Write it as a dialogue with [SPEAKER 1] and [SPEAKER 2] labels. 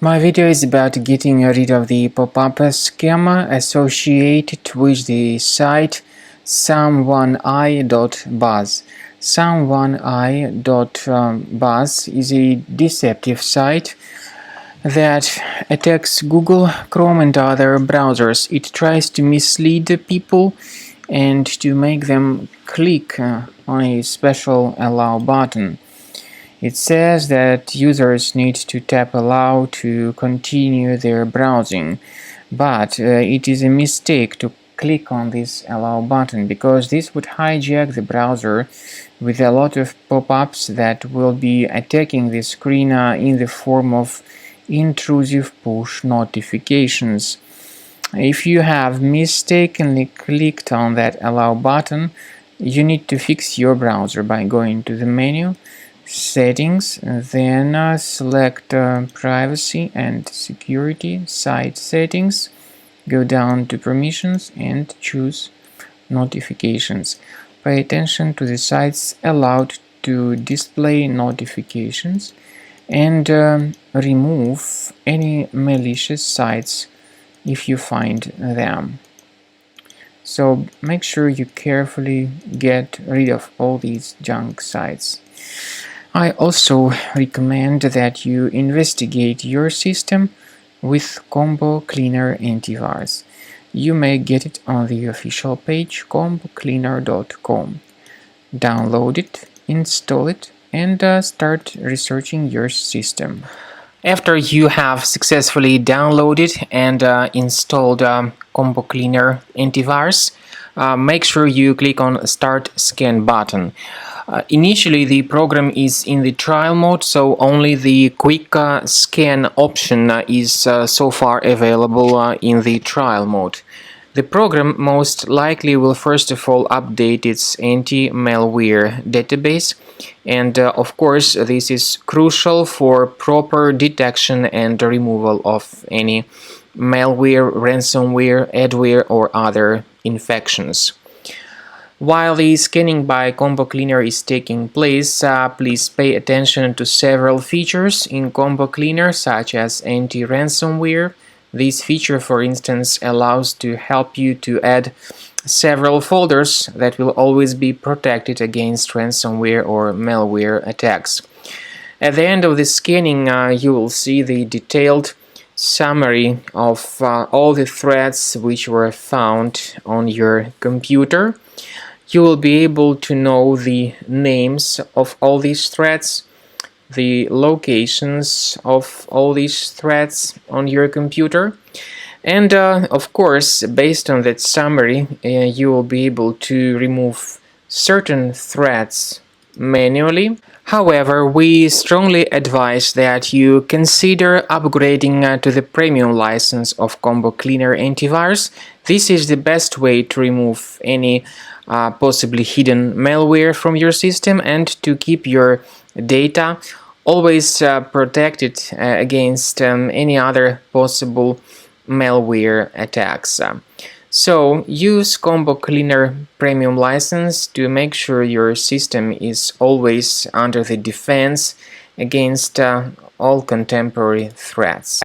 [SPEAKER 1] My video is about getting rid of the pop-up scam associated with the site Someonei.buzz. Someonei.buzz is a deceptive site that attacks Google, Chrome and other browsers. It tries to mislead people and to make them click on a special allow button. It says that users need to tap allow to continue their browsing, but it is a mistake to click on this allow button because this would hijack the browser with a lot of pop-ups that will be attacking the screen in the form of intrusive push notifications. If you have mistakenly clicked on that allow button, you need to fix your browser by going to the menu, Settings, then select Privacy and Security, Site Settings, go down to Permissions and choose Notifications. Pay attention to the sites allowed to display notifications and remove any malicious sites if you find them. So make sure you carefully get rid of all these junk sites. I also recommend that you investigate your system with Combo Cleaner Antivirus. You may get it on the official page combocleaner.com. Download it, install it, and start researching your system. After you have successfully downloaded and installed Combo Cleaner Antivirus, make sure you click on Start Scan button. Initially, the program is in the trial mode, so only the quick scan option is so far available in the trial mode. The program most likely will first of all update its anti-malware database, and of course this is crucial for proper detection and removal of any malware, ransomware, adware or other infections. While the scanning by Combo Cleaner is taking place, please pay attention to several features in Combo Cleaner such as anti-ransomware. This feature, for instance, allows to help you to add several folders that will always be protected against ransomware or malware attacks. At the end of the scanning, you will see the detailed summary of all the threads which were found on your computer. You will be able to know the names of all these threads, the locations of all these threads on your computer, and of course, based on that summary, you will be able to remove certain threads manually. However, we strongly advise that you consider upgrading to the premium license of Combo Cleaner Antivirus. This is the best way to remove any possibly hidden malware from your system and to keep your data always protected against any other possible malware attacks. So use Combo Cleaner Premium license to make sure your system is always under the defense against all contemporary threats.